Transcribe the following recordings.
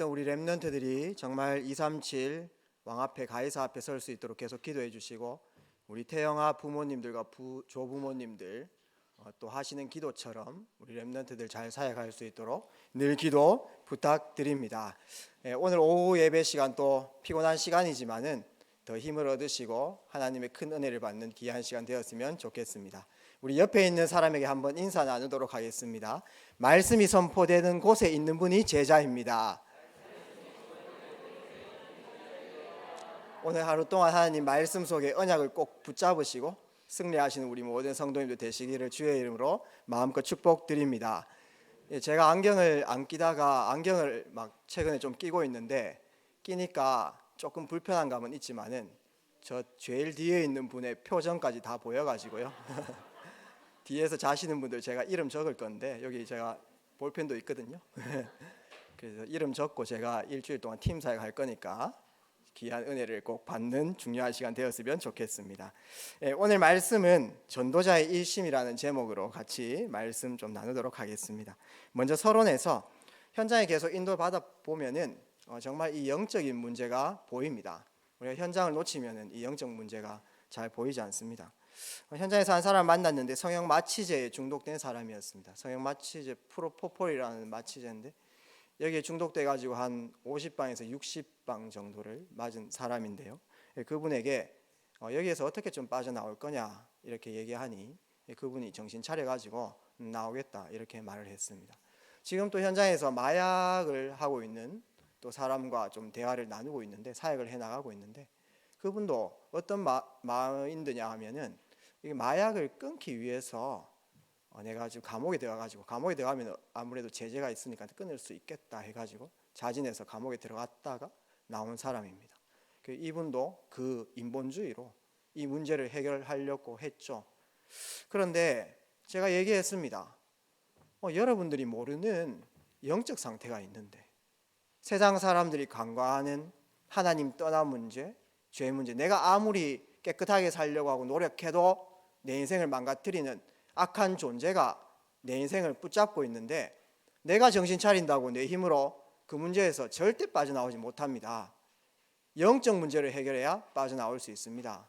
신앙했던 우리 렘넌트들이 정말 237 왕 앞에 가이사 앞에 설 수 있도록 계속 기도해 주시고, 우리 태영아 부모님들과 조부모님들 또 하시는 기도처럼 우리 렘넌트들 잘 사역할 수 있도록 늘 기도 부탁드립니다. 오늘 오후 예배 시간 또 피곤한 시간이지만은 더 힘을 얻으시고 하나님의 큰 은혜를 받는 귀한 시간 되었으면 좋겠습니다. 우리 옆에 있는 사람에게 한번 인사 나누도록 하겠습니다. 말씀이 선포되는 곳에 있는 분이 제자입니다. 오늘 하루 동안 하나님 말씀 속에 언약을 꼭 붙잡으시고 승리하시는 우리 모든 성도님들 되시기를 주의 이름으로 마음껏 축복드립니다. 제가 안경을 안 끼다가 안경을 막 최근에 좀 끼고 있는데, 끼니까 조금 불편한 감은 있지만은 저 제일 뒤에 있는 분의 표정까지 다 보여가지고요. 뒤에서 자시는 분들 제가 이름 적을 건데, 여기 제가 볼펜도 있거든요. 그래서 이름 적고 제가 일주일 동안 팀 사역할 거니까 귀한 은혜를 꼭 받는 중요한 시간 되었으면 좋겠습니다. 오늘 말씀은 전도자의 일심이라는 제목으로 같이 말씀 좀 나누도록 하겠습니다. 먼저 서론에서 현장에 계속 인도받아 보면은 정말 이 영적인 문제가 보입니다. 우리가 현장을 놓치면은 이 영적 문제가 잘 보이지 않습니다. 현장에서 한 사람 만났는데 성형 마취제에 중독된 사람이었습니다. 성형 마취제 프로포폴이라는 마취제인데 여기에 중독돼 가지고 한 50방에서 60방 정도를 맞은 사람인데요. 그분에게 여기에서 어떻게 좀 빠져나올 거냐 이렇게 얘기하니 그분이 정신 차려 가지고 나오겠다 이렇게 말을 했습니다. 지금 또 현장에서 마약을 하고 있는 또 사람과 좀 대화를 나누고 있는데, 사역을 해 나가고 있는데, 그분도 어떤 마인드냐 하면은 이 마약을 끊기 위해서 내가 지금 감옥에 들어가가지고, 감옥에 들어가면 아무래도 제재가 있으니까 끊을 수 있겠다 해가지고 자진해서 감옥에 들어갔다가 나온 사람입니다. 이분도 그 인본주의로 이 문제를 해결하려고 했죠. 그런데 제가 얘기했습니다. 여러분들이 모르는 영적 상태가 있는데, 세상 사람들이 간과하는 하나님 떠난 문제, 죄 문제, 내가 아무리 깨끗하게 살려고 하고 노력해도 내 인생을 망가뜨리는 악한 존재가 내 인생을 붙잡고 있는데, 내가 정신 차린다고 내 힘으로 그 문제에서 절대 빠져나오지 못합니다. 영적 문제를 해결해야 빠져나올 수 있습니다.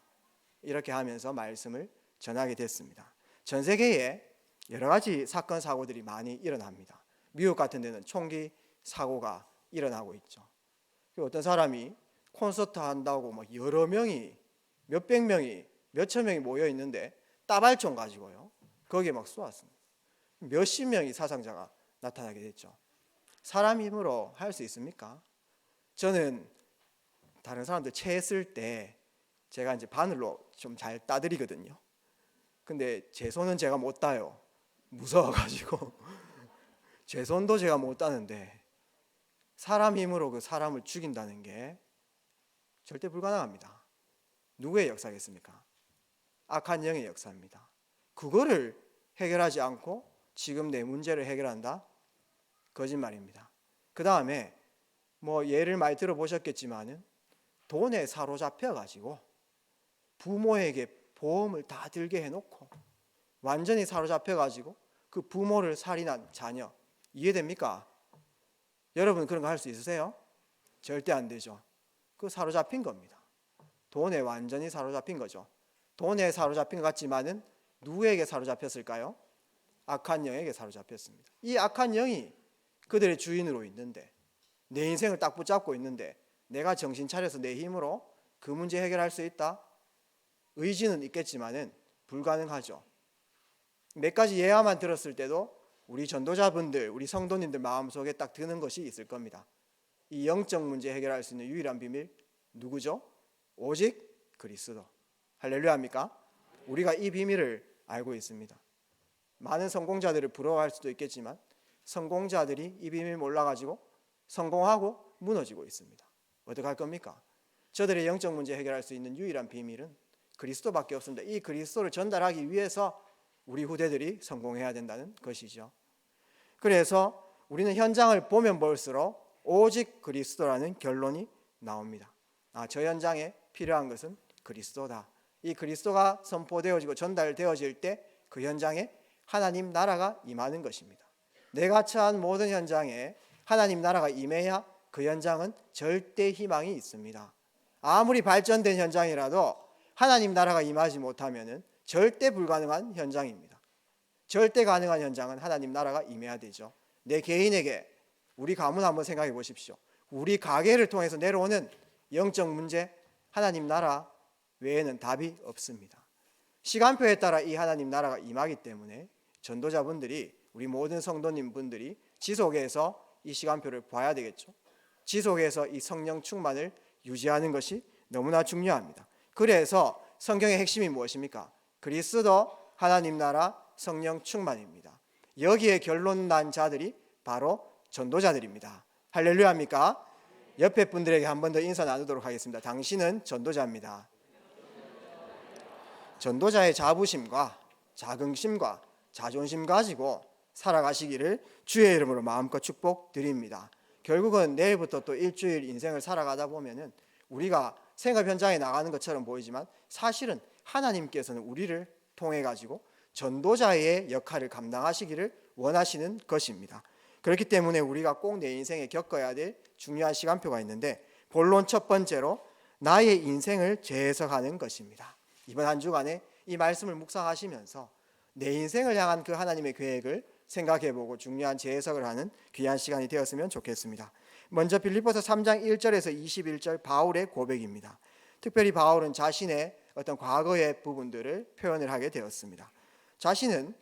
이렇게 하면서 말씀을 전하게 됐습니다. 전 세계에 여러 가지 사건 사고들이 많이 일어납니다. 미국 같은 데는 총기 사고가 일어나고 있죠. 어떤 사람이 콘서트 한다고 막 여러 명이, 몇백 명이, 몇천 명이 모여 있는데 따발총 가지고요 거기에 막 쏘았습니다. 몇십 명의 사상자가 나타나게 됐죠. 사람 힘으로 할 수 있습니까? 저는 다른 사람들 체했을 때 제가 이제 바늘로 좀 잘 따드리거든요. 근데 제 손은 제가 못 따요. 무서워가지고 제 손도 제가 못 따는데 사람 힘으로 그 사람을 죽인다는 게 절대 불가능합니다. 누구의 역사겠습니까? 악한 영의 역사입니다. 그거를 해결하지 않고 지금 내 문제를 해결한다? 거짓말입니다. 그 다음에 예를 많이 들어보셨겠지만은 돈에 사로잡혀 가지고 부모에게 보험을 다 들게 해놓고 완전히 사로잡혀 가지고 그 부모를 살인한 자녀, 이해됩니까? 여러분 그런 거 할 수 있으세요? 절대 안 되죠. 그 사로잡힌 겁니다. 돈에 완전히 사로잡힌 거죠. 돈에 사로잡힌 것 같지만은 누구에게 사로잡혔을까요? 악한 영에게 사로잡혔습니다. 이 악한 영이 그들의 주인으로 있는데, 내 인생을 딱 붙잡고 있는데, 내가 정신 차려서 내 힘으로 그 문제 해결할 수 있다? 의지는 있겠지만은 불가능하죠. 몇 가지 예화만 들었을 때도 우리 전도자분들, 우리 성도님들 마음속에 딱 드는 것이 있을 겁니다. 이 영적 문제 해결할 수 있는 유일한 비밀 누구죠? 오직 그리스도. 할렐루야입니까? 우리가 이 비밀을 알고 있습니다. 많은 성공자들을 부러워할 수도 있겠지만 성공자들이 이 비밀 몰라가지고 성공하고 무너지고 있습니다. 어떻게 할 겁니까? 저들의 영적 문제 해결할 수 있는 유일한 비밀은 그리스도밖에 없습니다. 이 그리스도를 전달하기 위해서 우리 후대들이 성공해야 된다는 것이죠. 그래서 우리는 현장을 보면 볼수록 오직 그리스도라는 결론이 나옵니다. 저 현장에 필요한 것은 그리스도다. 이 그리스도가 선포되어지고 전달되어질 때 그 현장에 하나님 나라가 임하는 것입니다. 내가 처한 모든 현장에 하나님 나라가 임해야 그 현장은 절대 희망이 있습니다. 아무리 발전된 현장이라도 하나님 나라가 임하지 못하면 절대 불가능한 현장입니다. 절대 가능한 현장은 하나님 나라가 임해야 되죠. 내 개인에게, 우리 가문 한번 생각해 보십시오. 우리 가게를 통해서 내려오는 영적 문제, 하나님 나라 외에는 답이 없습니다. 시간표에 따라 이 하나님 나라가 임하기 때문에 전도자분들이, 우리 모든 성도님 분들이 지속해서 이 시간표를 봐야 되겠죠. 지속해서 이 성령 충만을 유지하는 것이 너무나 중요합니다. 그래서 성경의 핵심이 무엇입니까? 그리스도, 하나님 나라, 성령 충만입니다. 여기에 결론 난 자들이 바로 전도자들입니다. 할렐루야입니까? 옆에 분들에게 한 번 더 인사 나누도록 하겠습니다. 당신은 전도자입니다. 전도자의 자부심과 자긍심과 자존심 가지고 살아가시기를 주의 이름으로 마음껏 축복드립니다. 결국은 내일부터 또 일주일 인생을 살아가다 보면은 우리가 생업 현장에 나가는 것처럼 보이지만 사실은 하나님께서는 우리를 통해 가지고 전도자의 역할을 감당하시기를 원하시는 것입니다. 그렇기 때문에 우리가 꼭 내 인생에 겪어야 될 중요한 시간표가 있는데, 본론 첫 번째로 나의 인생을 재해석하는 것입니다. 이번 한 주간에 이 말씀을 묵상하시면서 내 인생을 향한 그 하나님의 계획을 생각해보고 중요한 재해석을 하는 귀한 시간이 되었으면 좋겠습니다. 먼저 빌립보서 3장 1절에서 21절 바울의 고백입니다. 특별히 바울은 자신의 어떤 과거의 부분들을 표현을 하게 되었습니다. 자신은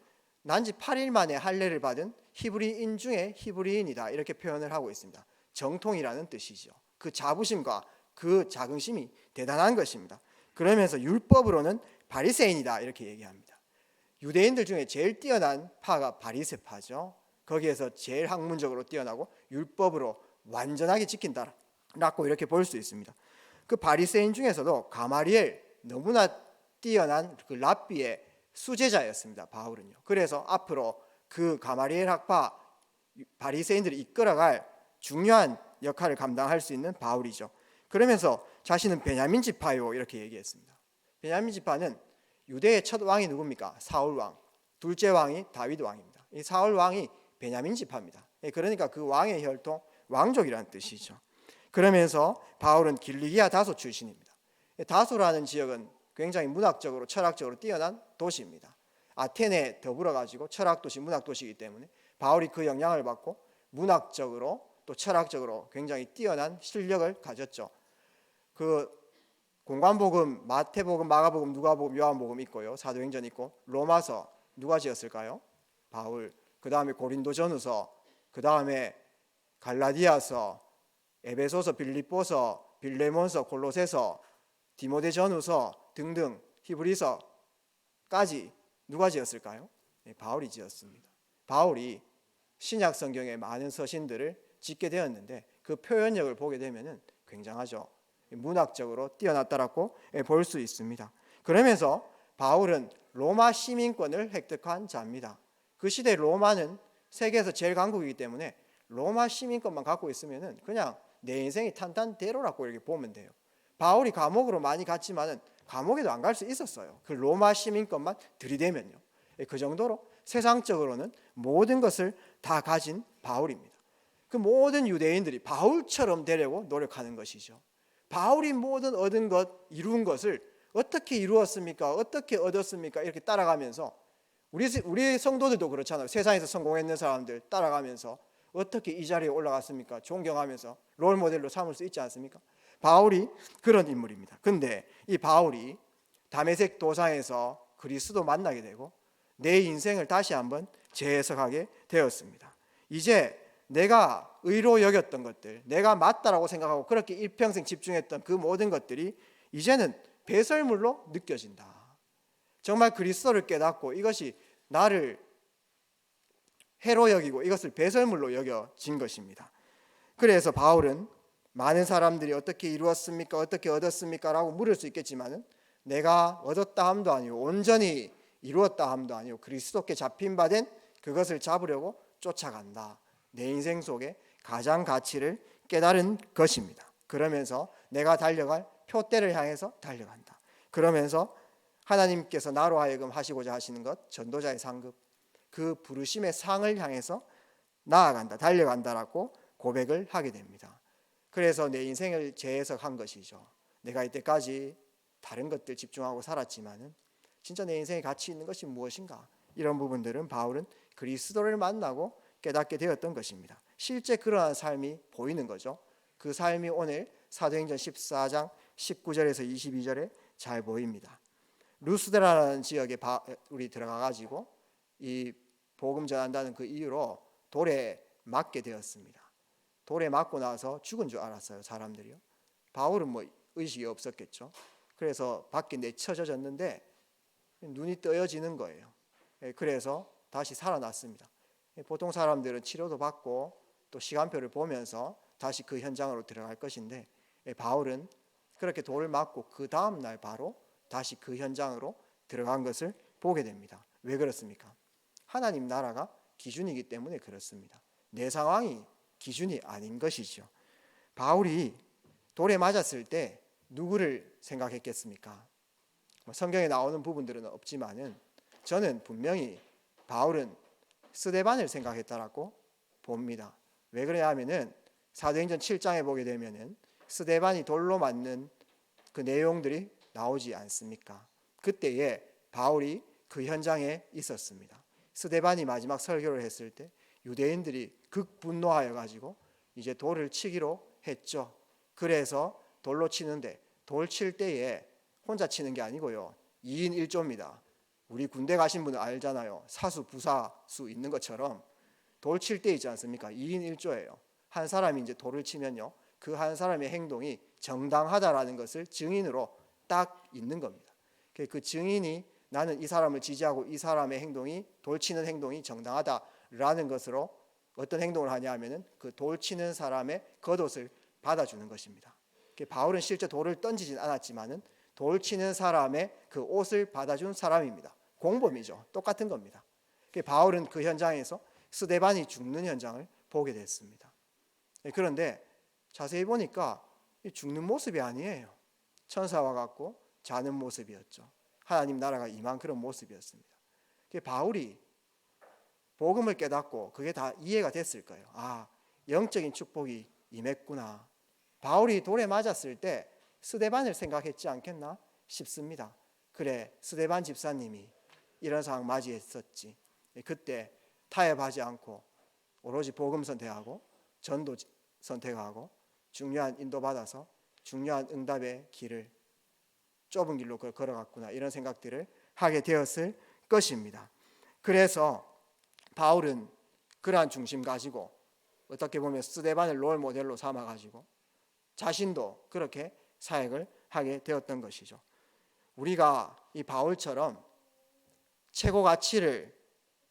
난지 8일 만에 할례를 받은 히브리인 중에 히브리인이다, 이렇게 표현을 하고 있습니다. 정통이라는 뜻이죠. 그 자부심과 그 자긍심이 대단한 것입니다. 그러면서 율법으로는 바리새인이다, 이렇게 얘기합니다. 유대인들 중에 제일 뛰어난 파가 바리새파죠. 거기에서 제일 학문적으로 뛰어나고 율법으로 완전하게 지킨다라고 이렇게 볼 수 있습니다. 그 바리새인 중에서도 가마리엘, 너무나 뛰어난 그 랍비의 수제자였습니다, 바울은요. 그래서 앞으로 그 가마리엘 학파 바리새인들을 이끌어갈 중요한 역할을 감당할 수 있는 바울이죠. 그러면서 자신은 베냐민 지파요, 이렇게 얘기했습니다. 베냐민 지파는 유대의 첫 왕이 누굽니까? 사울 왕. 둘째 왕이 다윗 왕입니다. 이 사울 왕이 베냐민 지파입니다. 그러니까 그 왕의 혈통, 왕족이라는 뜻이죠. 그러면서 바울은 길리기아 다소 출신입니다. 다소라는 지역은 굉장히 문학적으로 철학적으로 뛰어난 도시입니다. 아테네 더불어 가지고 철학도시, 문학도시이기 때문에 바울이 그 영향을 받고 문학적으로 또 철학적으로 굉장히 뛰어난 실력을 가졌죠. 그 공관복음, 마태복음, 마가복음, 누가복음, 요한복음 있고요. 사도행전 있고, 로마서 누가 지었을까요? 바울. 그 다음에 고린도전후서, 그 다음에 갈라디아서, 에베소서, 빌립보서, 빌레몬서, 골로새서, 디모데전후서 등등 히브리서까지 누가 지었을까요? 네, 바울이 지었습니다. 바울이 신약 성경의 많은 서신들을 짓게 되었는데 그 표현력을 보게 되면은 굉장하죠. 문학적으로 뛰어났다라고 볼 수 있습니다. 그러면서 바울은 로마 시민권을 획득한 자입니다. 그 시대 로마는 세계에서 제일 강국이기 때문에 로마 시민권만 갖고 있으면은 그냥 내 인생이 탄탄대로라고 이렇게 보면 돼요. 바울이 감옥으로 많이 갔지만은 감옥에도 안 갈 수 있었어요. 그 로마 시민권만 들이대면요. 그 정도로 세상적으로는 모든 것을 다 가진 바울입니다. 그 모든 유대인들이 바울처럼 되려고 노력하는 것이죠. 바울이 모든 얻은 것, 이룬 것을 어떻게 이루었습니까? 어떻게 얻었습니까? 이렇게 따라가면서 우리 성도들도 그렇잖아요. 세상에서 성공했는 사람들 따라가면서 어떻게 이 자리에 올라갔습니까? 존경하면서 롤모델로 삼을 수 있지 않습니까? 바울이 그런 인물입니다. 근데 이 바울이 다메섹 도상에서 그리스도 만나게 되고 내 인생을 다시 한번 재해석하게 되었습니다. 이제 내가 의로 여겼던 것들, 내가 맞다라고 생각하고 그렇게 일평생 집중했던 그 모든 것들이 이제는 배설물로 느껴진다. 정말 그리스도를 깨닫고 이것이 나를 해로 여기고 이것을 배설물로 여겨진 것입니다. 그래서 바울은 많은 사람들이 어떻게 이루었습니까? 어떻게 얻었습니까? 라고 물을 수 있겠지만은 내가 얻었다 함도 아니고 온전히 이루었다 함도 아니고 그리스도께 잡힌 바 된 그것을 잡으려고 쫓아간다. 내 인생 속에 가장 가치를 깨달은 것입니다. 그러면서 내가 달려갈 표대를 향해서 달려간다. 그러면서 하나님께서 나로 하여금 하시고자 하시는 것, 전도자의 상급, 그 부르심의 상을 향해서 나아간다, 달려간다라고 고백을 하게 됩니다. 그래서 내 인생을 재해석한 것이죠. 내가 이때까지 다른 것들 집중하고 살았지만은 진짜 내 인생에 가치 있는 것이 무엇인가? 이런 부분들은 바울은 그리스도를 만나고 깨닫게 되었던 것입니다. 실제 그러한 삶이 보이는 거죠. 그 삶이 오늘 사도행전 14장 19절에서 22절에 잘 보입니다. 루스드라라는 지역에 우리 들어가가지고 이 복음 전한다는 그 이유로 돌에 맞게 되었습니다. 돌에 맞고 나서 죽은 줄 알았어요, 사람들이요. 바울은 뭐 의식이 없었겠죠. 그래서 밖에 내쳐졌는데 눈이 떠여지는 거예요. 그래서 다시 살아났습니다. 보통 사람들은 치료도 받고 또 시간표를 보면서 다시 그 현장으로 들어갈 것인데, 바울은 그렇게 돌을 맞고 그 다음 날 바로 다시 그 현장으로 들어간 것을 보게 됩니다. 왜 그렇습니까? 하나님 나라가 기준이기 때문에 그렇습니다. 내 상황이 기준이 아닌 것이죠. 바울이 돌에 맞았을 때 누구를 생각했겠습니까? 성경에 나오는 부분들은 없지만은 저는 분명히 바울은 스데반을 생각했다라고 봅니다. 왜 그러냐면은 사도행전 7장에 보게 되면은 스데반이 돌로 맞는 그 내용들이 나오지 않습니까? 그때에 바울이 그 현장에 있었습니다. 스데반이 마지막 설교를 했을 때 유대인들이 극분노하여 가지고 이제 돌을 치기로 했죠. 그래서 돌로 치는데 돌 칠 때에 혼자 치는 게 아니고요. 2인 1조입니다. 우리 군대 가신 분은 알잖아요. 사수, 부사수 있는 것처럼 돌 칠 때 있지 않습니까? 2인 1조예요. 한 사람이 이제 돌을 치면요. 그 한 사람의 행동이 정당하다라는 것을 증인으로 딱 있는 겁니다. 그 증인이 나는 이 사람을 지지하고 이 사람의 행동이 돌 치는 행동이 정당하다라는 것으로 어떤 행동을 하냐 하면은 그 돌 치는 사람의 겉옷을 받아주는 것입니다. 바울은 실제 돌을 던지진 않았지만은 돌 치는 사람의 그 옷을 받아준 사람입니다. 공범이죠. 똑같은 겁니다. 바울은 그 현장에서 스데반이 죽는 현장을 보게 됐습니다. 그런데 자세히 보니까 죽는 모습이 아니에요. 천사와 같고 자는 모습이었죠. 하나님 나라가 임한 그런 모습이었습니다. 바울이 복음을 깨닫고 그게 다 이해가 됐을 거예요. 아, 영적인 축복이 임했구나. 바울이 돌에 맞았을 때 스데반을 생각했지 않겠나 싶습니다. 그래, 스데반 집사님이 이런 상황 맞이했었지. 그때 타협하지 않고 오로지 복음 선택하고 전도 선택하고 중요한 인도받아서 중요한 응답의 길을 좁은 길로 걸어갔구나, 이런 생각들을 하게 되었을 것입니다. 그래서 바울은 그러한 중심 가지고 어떻게 보면 스데반을 롤 모델로 삼아가지고 자신도 그렇게 사역을 하게 되었던 것이죠. 우리가 이 바울처럼 최고 가치를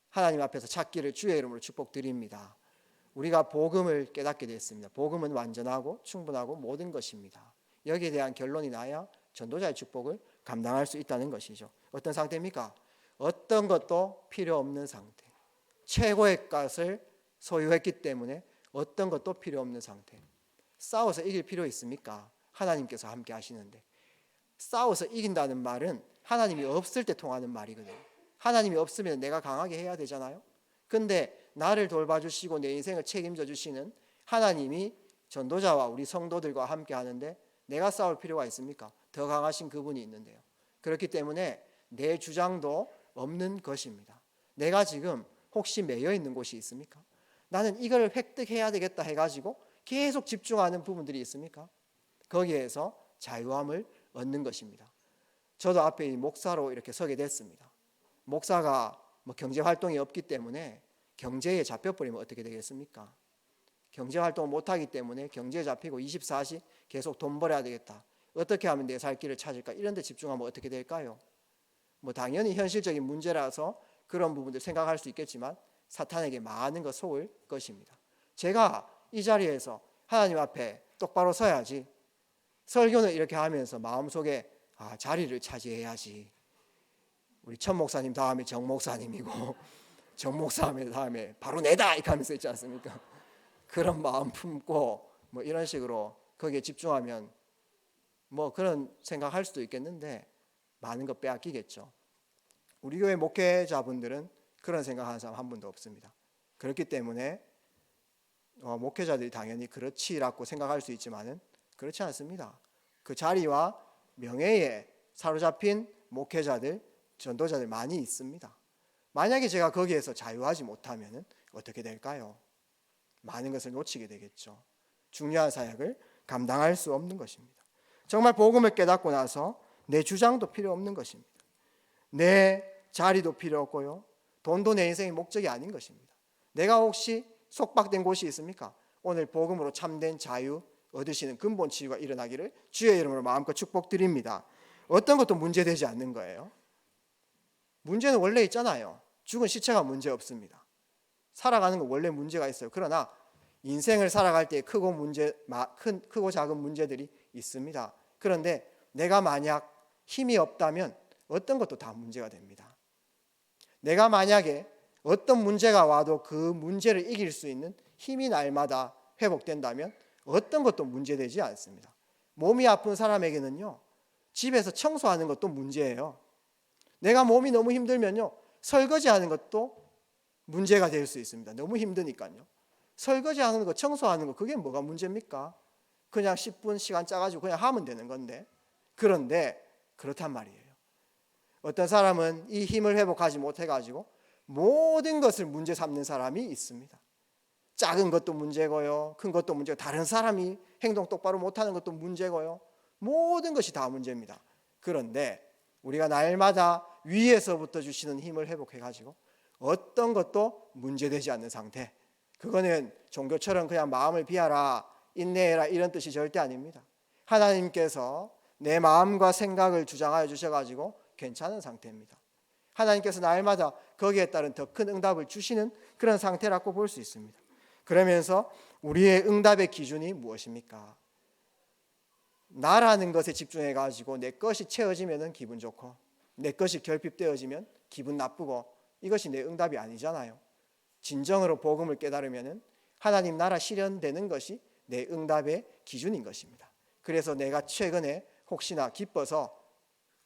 하나님 앞에서 찾기를 주의 이름으로 축복드립니다. 우리가 복음을 깨닫게 됐습니다. 복음은 완전하고 충분하고 모든 것입니다. 여기에 대한 결론이 나야 전도자의 축복을 감당할 수 있다는 것이죠. 어떤 상태입니까? 어떤 것도 필요 없는 상태. 최고의 것을 소유했기 때문에 어떤 것도 필요 없는 상태. 싸워서 이길 필요 있습니까? 하나님께서 함께 하시는데. 싸워서 이긴다는 말은 하나님이 없을 때 통하는 말이거든요. 하나님이 없으면 내가 강하게 해야 되잖아요. 근데 나를 돌봐주시고 내 인생을 책임져 주시는 하나님이 전도자와 우리 성도들과 함께 하는데 내가 싸울 필요가 있습니까? 더 강하신 그분이 있는데요. 그렇기 때문에 내 주장도 없는 것입니다. 내가 지금 혹시 매여 있는 곳이 있습니까? 나는 이걸 획득해야 되겠다 해가지고 계속 집중하는 부분들이 있습니까? 거기에서 자유함을 얻는 것입니다. 저도 앞에 이 목사로 이렇게 서게 됐습니다. 목사가 뭐 경제 활동이 없기 때문에 경제에 잡혀버리면 어떻게 되겠습니까? 경제 활동을 못하기 때문에 경제에 잡히고 24시 계속 돈 벌어야 되겠다. 어떻게 하면 내 살 길을 찾을까? 이런 데 집중하면 어떻게 될까요? 뭐 당연히 현실적인 문제라서 그런 부분들 생각할 수 있겠지만 사탄에게 많은 거 속을 것입니다. 제가 이 자리에서 하나님 앞에 똑바로 서야지, 설교는 이렇게 하면서 마음속에 자리를 차지해야지. 우리 천 목사님 다음에 정 목사님이고 정 목사님 다음에 바로 내다 이렇게 하면서 있지 않습니까? 그런 마음 품고 뭐 이런 식으로 거기에 집중하면 뭐 그런 생각할 수도 있겠는데 많은 거 빼앗기겠죠. 우리 교회 목회자분들은 그런 생각하는 사람 한 분도 없습니다. 그렇기 때문에 목회자들이 당연히 그렇지라고 생각할 수 있지만은 그렇지 않습니다. 그 자리와 명예에 사로잡힌 목회자들, 전도자들 많이 있습니다. 만약에 제가 거기에서 자유하지 못하면 어떻게 될까요? 많은 것을 놓치게 되겠죠. 중요한 사역을 감당할 수 없는 것입니다. 정말 복음을 깨닫고 나서 내 주장도 필요 없는 것입니다. 내 자리도 필요 없고요. 돈도 내 인생의 목적이 아닌 것입니다. 내가 혹시 속박된 곳이 있습니까? 오늘 복음으로 참된 자유 얻으시는 근본 치유가 일어나기를 주의 이름으로 마음껏 축복드립니다. 어떤 것도 문제되지 않는 거예요. 문제는 원래 있잖아요. 죽은 시체가 문제 없습니다. 살아가는 거 원래 문제가 있어요. 그러나 인생을 살아갈 때 크고 작은 문제들이 있습니다. 그런데 내가 만약 힘이 없다면 어떤 것도 다 문제가 됩니다. 내가 만약에 어떤 문제가 와도 그 문제를 이길 수 있는 힘이 날마다 회복된다면 어떤 것도 문제되지 않습니다. 몸이 아픈 사람에게는요, 집에서 청소하는 것도 문제예요. 내가 몸이 너무 힘들면요, 설거지하는 것도 문제가 될 수 있습니다. 너무 힘드니까요. 설거지하는 거, 청소하는 거, 그게 뭐가 문제입니까? 그냥 10분 시간 짜가지고 그냥 하면 되는 건데. 그런데 그렇단 말이에요. 어떤 사람은 이 힘을 회복하지 못해가지고 모든 것을 문제 삼는 사람이 있습니다. 작은 것도 문제고요, 큰 것도 문제고, 다른 사람이 행동 똑바로 못하는 것도 문제고요, 모든 것이 다 문제입니다. 그런데 우리가 날마다 위에서부터 주시는 힘을 회복해가지고 어떤 것도 문제되지 않는 상태, 그거는 종교처럼 그냥 마음을 비하라, 인내해라 이런 뜻이 절대 아닙니다. 하나님께서 내 마음과 생각을 주장하여 주셔가지고 괜찮은 상태입니다. 하나님께서 날마다 거기에 따른 더 큰 응답을 주시는 그런 상태라고 볼 수 있습니다. 그러면서 우리의 응답의 기준이 무엇입니까? 나라는 것에 집중해가지고 내 것이 채워지면 기분 좋고 내 것이 결핍되어지면 기분 나쁘고, 이것이 내 응답이 아니잖아요. 진정으로 복음을 깨달으면 하나님 나라 실현되는 것이 내 응답의 기준인 것입니다. 그래서 내가 최근에 혹시나 기뻐서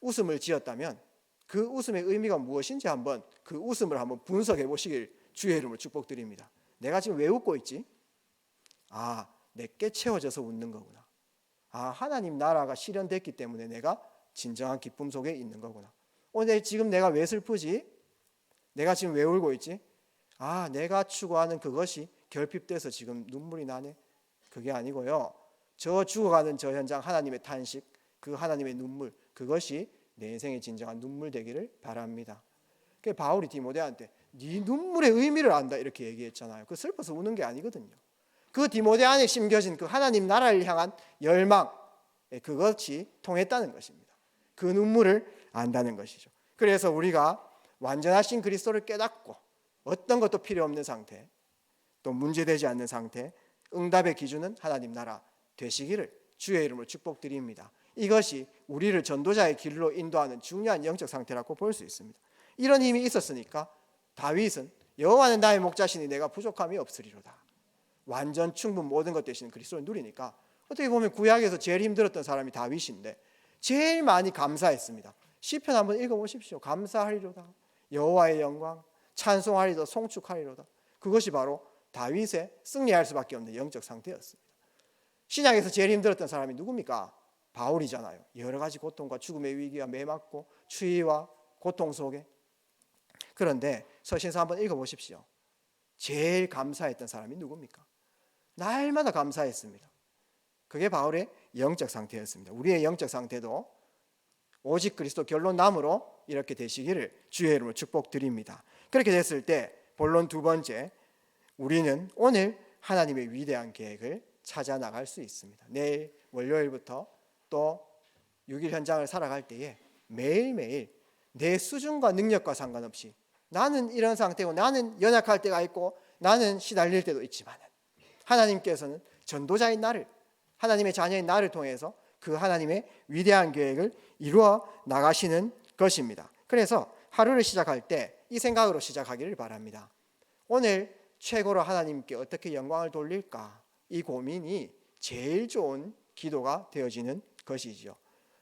웃음을 지었다면 그 웃음의 의미가 무엇인지 한번 그 웃음을 한번 분석해 보시길 주의 이름으로 축복드립니다. 내가 지금 왜 웃고 있지? 아, 내게 채워져서 웃는 거구나. 아, 하나님 나라가 실현됐기 때문에 내가 진정한 기쁨 속에 있는 거구나. 오늘 지금 내가 왜 슬프지? 내가 지금 왜 울고 있지? 아, 내가 추구하는 그것이 결핍돼서 지금 눈물이 나네. 그게 아니고요, 저 죽어가는 저 현장, 하나님의 탄식, 그 하나님의 눈물, 그것이 내 인생의 진정한 눈물 되기를 바랍니다. 그 바울이 디모데한테 네 눈물의 의미를 안다 이렇게 얘기했잖아요. 그 슬퍼서 우는 게 아니거든요. 그 디모데 안에 심겨진 그 하나님 나라를 향한 열망, 그것이 통했다는 것입니다. 그 눈물을 안다는 것이죠. 그래서 우리가 완전하신 그리스도를 깨닫고 어떤 것도 필요 없는 상태, 또 문제되지 않는 상태, 응답의 기준은 하나님 나라 되시기를 주의 이름으로 축복드립니다. 이것이 우리를 전도자의 길로 인도하는 중요한 영적 상태라고 볼 수 있습니다. 이런 힘이 있었으니까 다윗은 여호와는 나의 목자시니 내가 부족함이 없으리로다. 완전 충분 모든 것 되시는 그리스도를 누리니까 어떻게 보면 구약에서 제일 힘들었던 사람이 다윗인데 제일 많이 감사했습니다. 시편 한번 읽어보십시오. 감사하리로다, 여호와의 영광, 찬송하리로다, 송축하리로다. 그것이 바로 다윗의 승리할 수밖에 없는 영적 상태였습니다. 신약에서 제일 힘들었던 사람이 누굽니까? 바울이잖아요. 여러 가지 고통과 죽음의 위기와 매맞고 추위와 고통 속에. 그런데 서신서 한번 읽어보십시오. 제일 감사했던 사람이 누굽니까? 날마다 감사했습니다. 그게 바울의 영적 상태였습니다. 우리의 영적 상태도 오직 그리스도 결론남으로 이렇게 되시기를 주의 이름으로 축복드립니다. 그렇게 됐을 때 본론 두 번째, 우리는 오늘 하나님의 위대한 계획을 찾아 나갈 수 있습니다. 내일 월요일부터 또 6일 현장을 살아갈 때에 매일매일 내 수준과 능력과 상관없이 나는 이런 상태고 나는 연약할 때가 있고 나는 시달릴 때도 있지만 하나님께서는 전도자인 나를, 하나님의 자녀인 나를 통해서 그 하나님의 위대한 계획을 이루어 나가시는 것입니다. 그래서 하루를 시작할 때 이 생각으로 시작하기를 바랍니다. 오늘 최고로 하나님께 어떻게 영광을 돌릴까? 이 고민이 제일 좋은 기도가 되어지는 것이죠.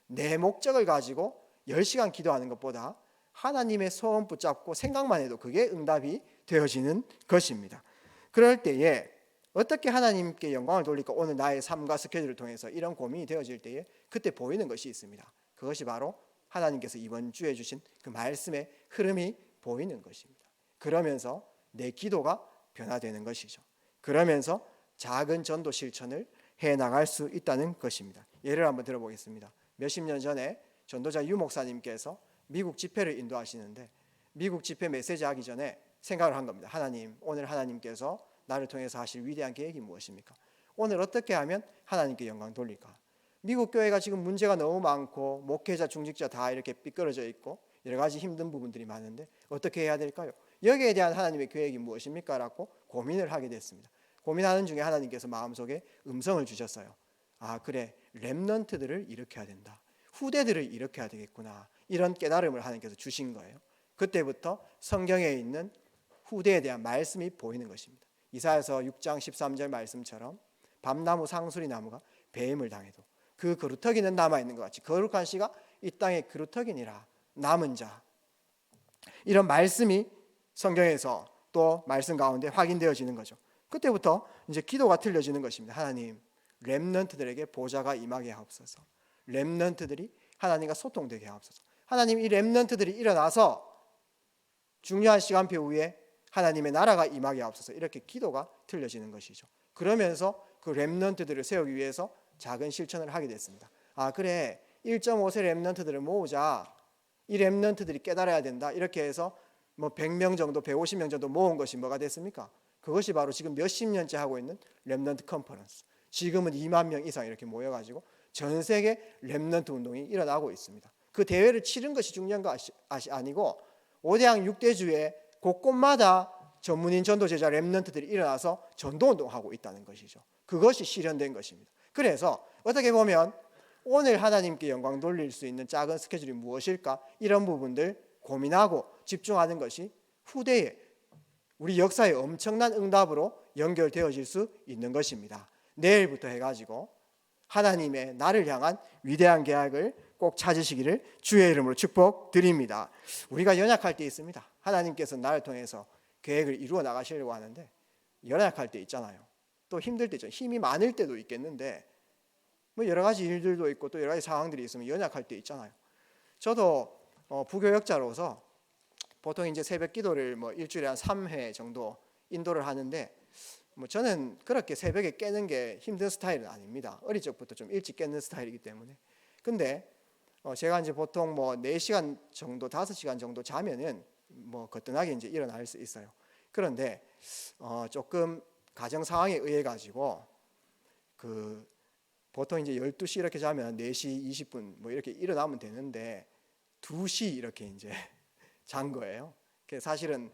내 목적을 가지고 10시간 기도하는 것보다 하나님의 소원 붙잡고 생각만 해도 그게 응답이 되어지는 것입니다. 그럴 때에 어떻게 하나님께 영광을 돌릴까? 오늘 나의 삶과 스케줄을 통해서 이런 고민이 되어질 때에 그때 보이는 것이 있습니다. 그것이 바로 하나님께서 이번 주에 주신 그 말씀의 흐름이 보이는 것입니다. 그러면서 내 기도가 변화되는 것이죠. 그러면서 작은 전도 실천을 해나갈 수 있다는 것입니다. 예를 한번 들어보겠습니다. 몇십 년 전에 전도자 유 목사님께서 미국 집회를 인도하시는데 미국 집회 메시지 하기 전에 생각을 한 겁니다. 하나님, 오늘 하나님께서 나를 통해서 하실 위대한 계획이 무엇입니까? 오늘 어떻게 하면 하나님께 영광 돌릴까? 미국 교회가 지금 문제가 너무 많고 목회자, 중직자 다 이렇게 삐뚤어져 있고 여러 가지 힘든 부분들이 많은데 어떻게 해야 될까요? 여기에 대한 하나님의 계획이 무엇입니까? 라고 고민을 하게 됐습니다. 고민하는 중에 하나님께서 마음속에 음성을 주셨어요. 아, 그래, 렘넌트들을 일으켜야 된다. 후대들을 일으켜야 되겠구나. 이런 깨달음을 하나님께서 주신 거예요. 그때부터 성경에 있는 후대에 대한 말씀이 보이는 것입니다. 이사야서 6장 13절 말씀처럼 밤나무 상수리 나무가 배임을 당해도 그 그루터기는 남아있는 것 같이 거룩한 씨가 이 땅의 그루터기니라. 남은 자, 이런 말씀이 성경에서 또 말씀 가운데 확인되어지는 거죠. 그때부터 이제 기도가 틀려지는 것입니다. 하나님, 렘넌트들에게 보좌가 임하게 하옵소서. 렘넌트들이 하나님과 소통되게 하옵소서. 하나님, 이 렘넌트들이 일어나서 중요한 시간표 위에 하나님의 나라가 임하게 하옵소서. 이렇게 기도가 틀려지는 것이죠. 그러면서 그 렘넌트들을 세우기 위해서 작은 실천을 하게 됐습니다. 아, 그래, 1.5세 렘넌트들을 모으자. 이 렘넌트들이 깨달아야 된다. 이렇게 해서 뭐 100명 정도, 150명 정도 모은 것이 뭐가 됐습니까? 그것이 바로 지금 몇십 년째 하고 있는 렘넌트 컨퍼런스. 지금은 2만 명 이상 이렇게 모여가지고 전 세계 렘넌트 운동이 일어나고 있습니다. 그 대회를 치른 것이 중요한 거 아니고 5대양 6대주에 곳곳마다 전문인 전도제자 렘넌트들이 일어나서 전도운동하고 있다는 것이죠. 그것이 실현된 것입니다. 그래서 어떻게 보면 오늘 하나님께 영광 돌릴 수 있는 작은 스케줄이 무엇일까? 이런 부분들 고민하고 집중하는 것이 후대에 우리 역사의 엄청난 응답으로 연결되어질 수 있는 것입니다. 내일부터 해가지고 하나님의 나를 향한 위대한 계획을 꼭 찾으시기를 주의 이름으로 축복드립니다. 우리가 연약할 때 있습니다. 하나님께서 나를 통해서 계획을 이루어 나가시려고 하는데 연약할 때 있잖아요. 또 힘들 때 있죠. 힘이 많을 때도 있겠는데 뭐 여러 가지 일들도 있고 또 여러 가지 상황들이 있으면 연약할 때 있잖아요. 저도 부교역자로서 보통 이제 새벽 기도를 뭐 일주일에 한 3회 정도 인도를 하는데 뭐 저는 그렇게 새벽에 깨는 게 힘든 스타일은 아닙니다. 어릴 적부터 좀 일찍 깨는 스타일이기 때문에. 근데 제가 이제 보통 뭐 4시간 정도, 5시간 정도 자면은 뭐 거뜬하게 이제 일어날 수 있어요. 그런데 조금 가정 상황에 의해 가지고 그 보통 이제 12시 이렇게 자면 4시 20분 뭐 이렇게 일어나면 되는데 2시 이렇게 이제 잔 거예요. 사실은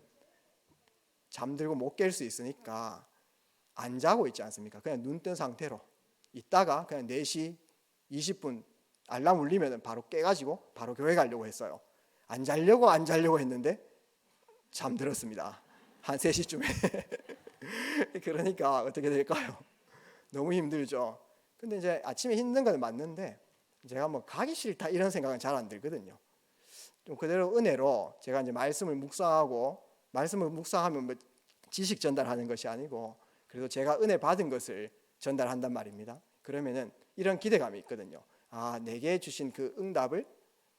잠들고 못 깰 수 있으니까 안 자고 있지 않습니까? 그냥 눈 뜬 상태로 있다가 그냥 4시 20분 알람 울리면 바로 깨가지고 바로 교회 가려고 했어요. 안 자려고 했는데 잠들었습니다. 한 3시쯤에. 그러니까 어떻게 될까요? 너무 힘들죠. 근데 이제 아침에 힘든 건 맞는데 제가 뭐 가기 싫다 이런 생각은 잘 안 들거든요. 좀 그대로 은혜로 제가 이제 말씀을 묵상하면 뭐 지식 전달하는 것이 아니고 그래도 제가 은혜 받은 것을 전달한단 말입니다. 그러면은 이런 기대감이 있거든요. 아, 내게 주신 그 응답을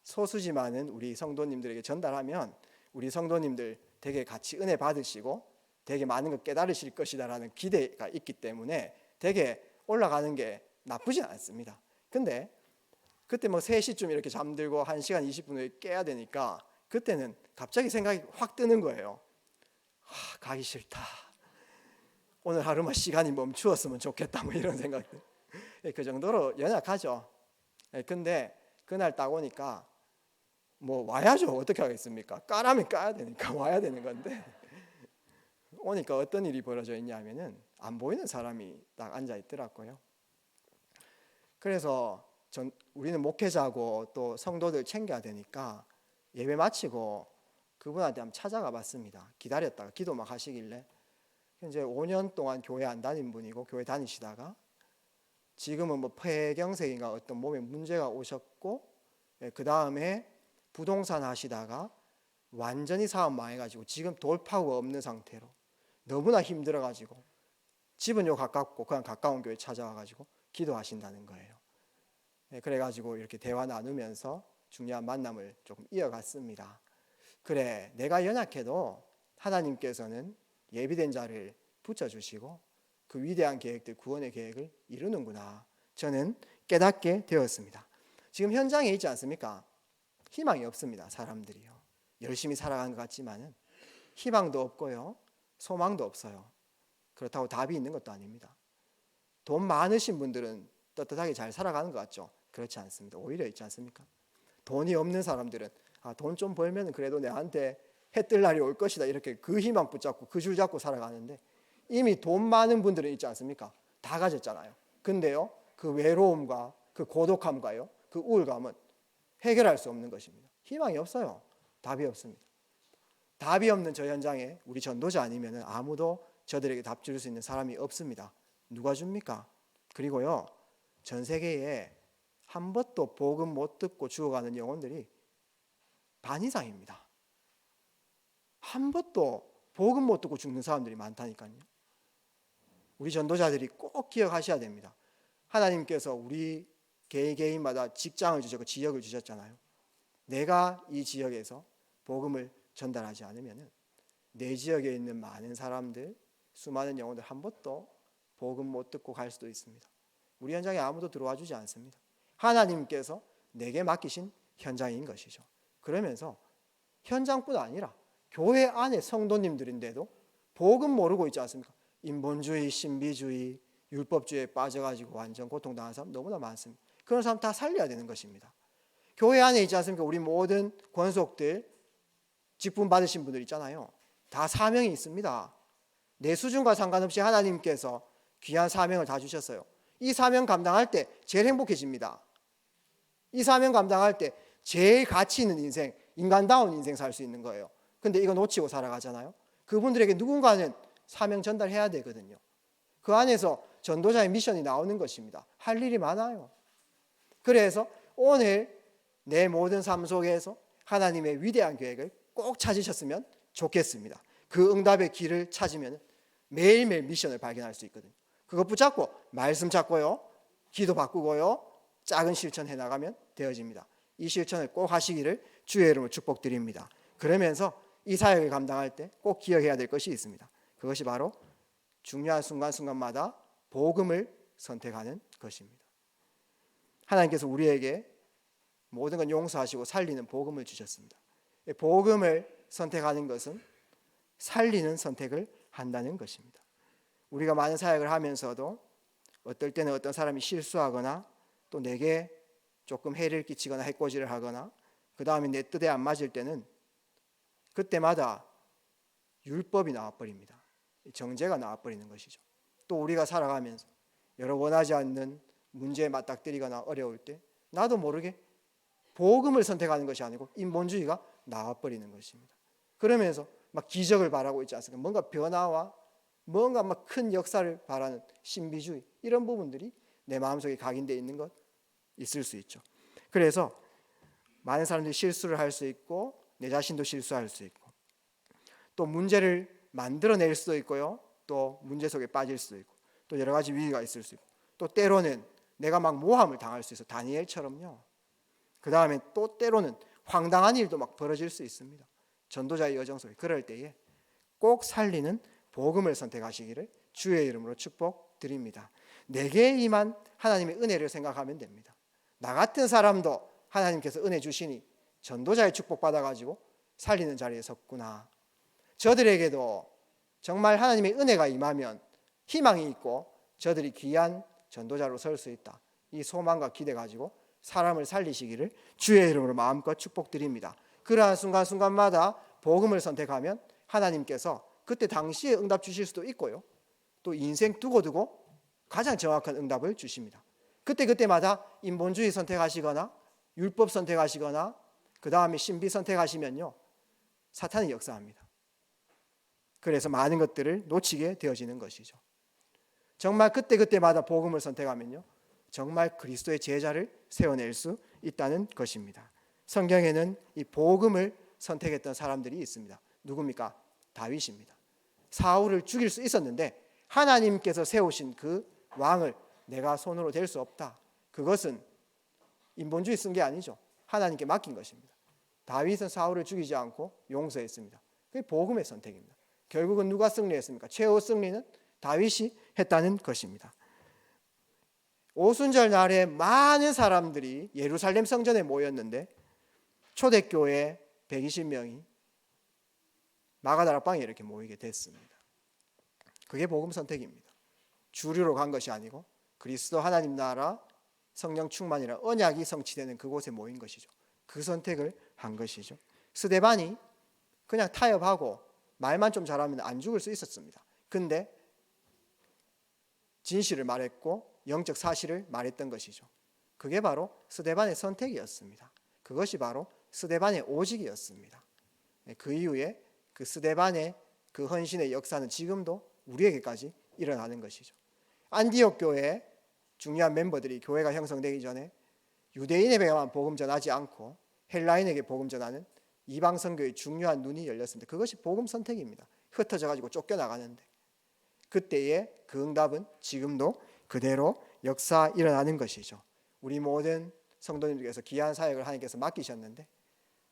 소수지만은 우리 성도님들에게 전달하면 우리 성도님들 되게 같이 은혜 받으시고 되게 많은 걸 깨달으실 것이다라는 기대가 있기 때문에 되게 올라가는 게 나쁘진 않습니다. 근데 그때 뭐 3시쯤 이렇게 잠들고 1시간 20분 후에 깨야 되니까 그때는 갑자기 생각이 확 뜨는 거예요. 가기 싫다. 오늘 하루만 시간이 멈추었으면 좋겠다 뭐 이런 생각들. 그 정도로 연약하죠. 근데 그날 딱 오니까 뭐 와야죠. 어떻게 하겠습니까? 까라면 까야 되니까 와야 되는 건데 오니까 어떤 일이 벌어져 있냐면은 안 보이는 사람이 딱 앉아 있더라고요. 그래서 우리는 목회자고 또 성도들 챙겨야 되니까 예배 마치고 그분한테 한번 찾아가 봤습니다. 기다렸다가 기도 막 하시길래 이제 5년 동안 교회 안 다닌 분이고 교회 다니시다가 지금은 뭐 폐경색인가 어떤 몸에 문제가 오셨고 그 다음에 부동산 하시다가 완전히 사업 망해가지고 지금 돌파구가 없는 상태로 너무나 힘들어가지고 집은 요 가깝고 그냥 가까운 교회 찾아와가지고 기도하신다는 거예요. 그래가지고 이렇게 대화 나누면서 중요한 만남을 조금 이어갔습니다. 그래, 내가 연약해도 하나님께서는 예비된 자를 붙여주시고 그 위대한 계획들, 구원의 계획을 이루는구나, 저는 깨닫게 되었습니다. 지금 현장에 있지 않습니까? 희망이 없습니다. 사람들이요, 열심히 살아가는 것 같지만은 희망도 없고요, 소망도 없어요. 그렇다고 답이 있는 것도 아닙니다. 돈 많으신 분들은 떳떳하게 잘 살아가는 것 같죠? 그렇지 않습니다. 오히려 있지 않습니까? 돈이 없는 사람들은 돈 좀 벌면 그래도 내한테 해 뜰 날이 올 것이다, 이렇게 그 희망 붙잡고 그 줄 잡고 살아가는데, 이미 돈 많은 분들은 있지 않습니까? 다 가졌잖아요. 근데요, 그 외로움과 그 고독함과요, 그 우울감은 해결할 수 없는 것입니다. 희망이 없어요. 답이 없습니다. 답이 없는 저 현장에 우리 전도자 아니면 아무도 저들에게 답 줄 수 있는 사람이 없습니다. 누가 줍니까? 그리고요, 전 세계에 한 번도 복음 못 듣고 죽어가는 영혼들이 반 이상입니다. 한 번도 복음 못 듣고 죽는 사람들이 많다니까요. 우리 전도자들이 꼭 기억하셔야 됩니다. 하나님께서 우리 개인마다 직장을 주셨고 지역을 주셨잖아요. 내가 이 지역에서 복음을 전달하지 않으면 내 지역에 있는 많은 사람들, 수많은 영혼들 한 번도 복음 못 듣고 갈 수도 있습니다. 우리 현장에 아무도 들어와 주지 않습니다. 하나님께서 내게 맡기신 현장인 것이죠. 그러면서 현장뿐 아니라 교회 안에 성도님들인데도 복음 모르고 있지 않습니까? 인본주의, 신비주의, 율법주의에 빠져가지고 완전 고통당하는 사람 너무나 많습니다. 그런 사람 다 살려야 되는 것입니다. 교회 안에 있지 않습니까? 우리 모든 권속들, 직분 받으신 분들 있잖아요. 다 사명이 있습니다. 내 수준과 상관없이 하나님께서 귀한 사명을 다 주셨어요. 이 사명 감당할 때 제일 행복해집니다. 이 사명 감당할 때 제일 가치 있는 인생, 인간다운 인생 살 수 있는 거예요. 근데 이거 놓치고 살아가잖아요. 그분들에게 누군가는 사명 전달해야 되거든요. 그 안에서 전도자의 미션이 나오는 것입니다. 할 일이 많아요. 그래서 오늘 내 모든 삶 속에서 하나님의 위대한 계획을 꼭 찾으셨으면 좋겠습니다. 그 응답의 길을 찾으면 매일매일 미션을 발견할 수 있거든요. 그거 붙잡고 말씀 잡고요, 기도 바꾸고요, 작은 실천해 나가면 되어집니다. 이 실천을 꼭 하시기를 주의 이름으로 축복드립니다. 그러면서 이 사역을 감당할 때 꼭 기억해야 될 것이 있습니다. 그것이 바로 중요한 순간순간마다 복음을 선택하는 것입니다. 하나님께서 우리에게 모든 건 용서하시고 살리는 복음을 주셨습니다. 복음을 선택하는 것은 살리는 선택을 한다는 것입니다. 우리가 많은 사역을 하면서도 어떨 때는 어떤 사람이 실수하거나 또 내게 조금 해를 끼치거나 해코지를 하거나 그 다음에 내 뜻에 안 맞을 때는 그때마다 율법이 나와버립니다. 정죄가 나와버리는 것이죠. 또 우리가 살아가면서 여러 원하지 않는 문제에 맞닥뜨리거나 어려울 때 나도 모르게 복음을 선택하는 것이 아니고 인본주의가 나와버리는 것입니다. 그러면서 막 기적을 바라고 있지 않습니까? 뭔가 변화와 뭔가 막 큰 역사를 바라는 신비주의, 이런 부분들이 내 마음속에 각인되어 있는 것 있을 수 있죠. 그래서 많은 사람들이 실수를 할 수 있고 내 자신도 실수할 수 있고 또 문제를 만들어낼 수도 있고요, 또 문제 속에 빠질 수도 있고 또 여러 가지 위기가 있을 수 있고 또 때로는 내가 막 모함을 당할 수 있어, 다니엘처럼요. 그 다음에 또 때로는 황당한 일도 막 벌어질 수 있습니다. 전도자의 여정 속에. 그럴 때에 꼭 살리는 복음을 선택하시기를 주의 이름으로 축복드립니다. 내게 임한 하나님의 은혜를 생각하면 됩니다. 나 같은 사람도 하나님께서 은혜 주시니 전도자의 축복 받아가지고 살리는 자리에 섰구나. 저들에게도 정말 하나님의 은혜가 임하면 희망이 있고 저들이 귀한 전도자로 설 수 있다. 이 소망과 기대 가지고 사람을 살리시기를 주의 이름으로 마음껏 축복드립니다. 그러한 순간순간마다 복음을 선택하면 하나님께서 그때 당시에 응답 주실 수도 있고요, 또 인생 두고두고 가장 정확한 응답을 주십니다. 그때마다 인본주의 선택하시거나 율법 선택하시거나 그 다음에 신비 선택하시면요, 사탄이 역사합니다. 그래서 많은 것들을 놓치게 되어지는 것이죠. 정말 그때마다 복음을 선택하면요, 정말 그리스도의 제자를 세워낼 수 있다는 것입니다. 성경에는 이 복음을 선택했던 사람들이 있습니다. 누굽니까? 다윗입니다. 사울을 죽일 수 있었는데 하나님께서 세우신 그 왕을 내가 손으로 댈 수 없다. 그것은 인본주의 쓴 게 아니죠. 하나님께 맡긴 것입니다. 다윗은 사울을 죽이지 않고 용서했습니다. 그게 복음의 선택입니다. 결국은 누가 승리했습니까? 최후 승리는 다윗이 했다는 것입니다. 오순절 날에 많은 사람들이 예루살렘 성전에 모였는데 초대교회 120명이 마가다락방에 이렇게 모이게 됐습니다. 그게 복음 선택입니다. 주류로 간 것이 아니고 그리스도 하나님 나라 성령 충만이라 언약이 성취되는 그곳에 모인 것이죠. 그 선택을 한 것이죠. 스데반이 그냥 타협하고 말만 좀 잘하면 안 죽을 수 있었습니다. 근데 진실을 말했고 영적 사실을 말했던 것이죠. 그게 바로 스데반의 선택이었습니다. 그것이 바로 스데반의 오직이었습니다. 그 이후에 그 스데반의 그 헌신의 역사는 지금도 우리에게까지 일어나는 것이죠. 안디옥 교회 중요한 멤버들이 교회가 형성되기 전에 유대인에게만 복음 전하지 않고 헬라인에게 복음 전하는 이방 선교의 중요한 눈이 열렸습니다. 그것이 복음 선택입니다. 흩어져 가지고 쫓겨나가는데 그때의 그 응답은 지금도 그대로 역사 일어나는 것이죠. 우리 모든 성도님들께서 귀한 사역을 하나님께서 맡기셨는데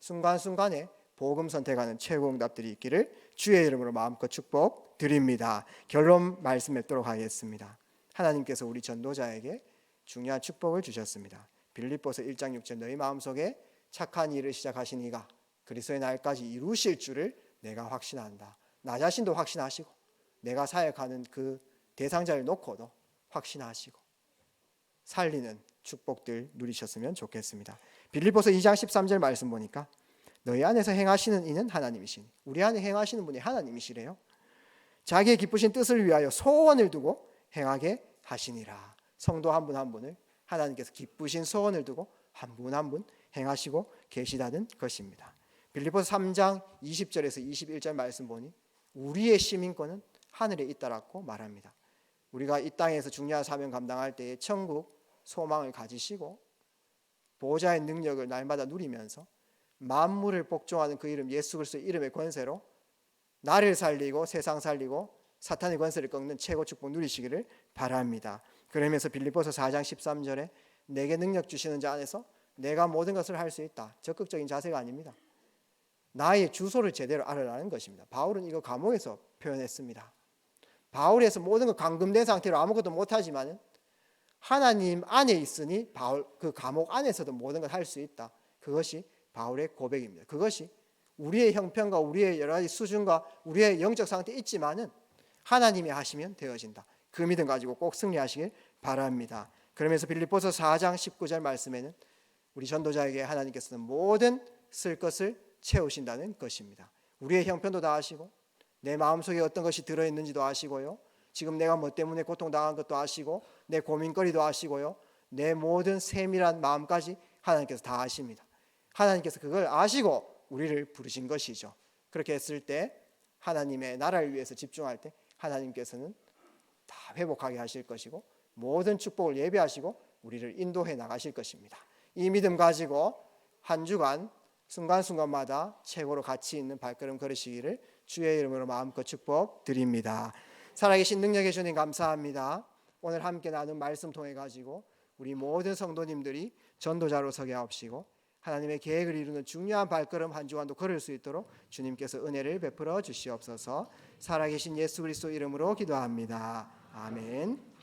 순간순간에 복음 선택하는 최고 응답들이 있기를 주의 이름으로 마음껏 축복드립니다. 결론 말씀 맺도록 하겠습니다. 하나님께서 우리 전도자에게 중요한 축복을 주셨습니다. 빌립보서 1장 6절 너희 마음속에 착한 일을 시작하신 이가 그리스도의 날까지 이루실 줄을 내가 확신한다. 나 자신도 확신하시고 내가 사역하는 그 대상자를 놓고도 확신하시고 살리는 축복들 누리셨으면 좋겠습니다. 빌립보서 2장 13절 말씀 보니까 너희 안에서 행하시는 이는 하나님이시니 우리 안에 행하시는 분이 하나님이시래요. 자기의 기쁘신 뜻을 위하여 소원을 두고 행하게 하시니라. 성도 한 분 한 분을 하나님께서 기쁘신 소원을 두고 한 분 한 분 행하시고 계시다는 것입니다. 빌립보서 3장 20절에서 21절 말씀 보니 우리의 시민권은 하늘에 있다라고 말합니다. 우리가 이 땅에서 중요한 사명 감당할 때에 천국 소망을 가지시고 보호자의 능력을 날마다 누리면서 만물을 복종하는 그 이름 예수 그리스도의 이름의 권세로 나를 살리고 세상 살리고 사탄의 권세를 꺾는 최고 축복 누리시기를 바랍니다. 그러면서 빌립보서 4장 13절에 내게 능력 주시는 자 안에서 내가 모든 것을 할 수 있다. 적극적인 자세가 아닙니다. 나의 주소를 제대로 알아라는 것입니다. 바울은 이거 감옥에서 표현했습니다. 바울에서 모든 것 감금된 상태로 아무것도 못하지만 하나님 안에 있으니 바울 그 감옥 안에서도 모든 걸 할 수 있다. 그것이 바울의 고백입니다. 그것이 우리의 형편과 우리의 여러 가지 수준과 우리의 영적 상태에 있지만은 하나님이 하시면 되어진다. 그 믿음 가지고 꼭 승리하시길 바랍니다. 그러면서 빌립보서 4장 19절 말씀에는 우리 전도자에게 하나님께서는 모든 쓸 것을 채우신다는 것입니다. 우리의 형편도 다 아시고 내 마음속에 어떤 것이 들어있는지도 아시고요. 지금 내가 뭐 때문에 고통당한 것도 아시고 내 고민거리도 아시고요. 내 모든 세밀한 마음까지 하나님께서 다 아십니다. 하나님께서 그걸 아시고 우리를 부르신 것이죠. 그렇게 했을 때 하나님의 나라를 위해서 집중할 때 하나님께서는 다 회복하게 하실 것이고 모든 축복을 예배하시고 우리를 인도해 나가실 것입니다. 이 믿음 가지고 한 주간 순간순간마다 최고로 가치 있는 발걸음 걸으시기를 주의 이름으로 마음껏 축복드립니다. 살아계신 능력의 주님 감사합니다. 오늘 함께 나눈 말씀 통해 가지고 우리 모든 성도님들이 전도자로 서게 하옵시고 하나님의 계획을 이루는 중요한 발걸음 한 주간도 걸을 수 있도록 주님께서 은혜를 베풀어 주시옵소서. 살아계신 예수 그리스도 이름으로 기도합니다. 아멘.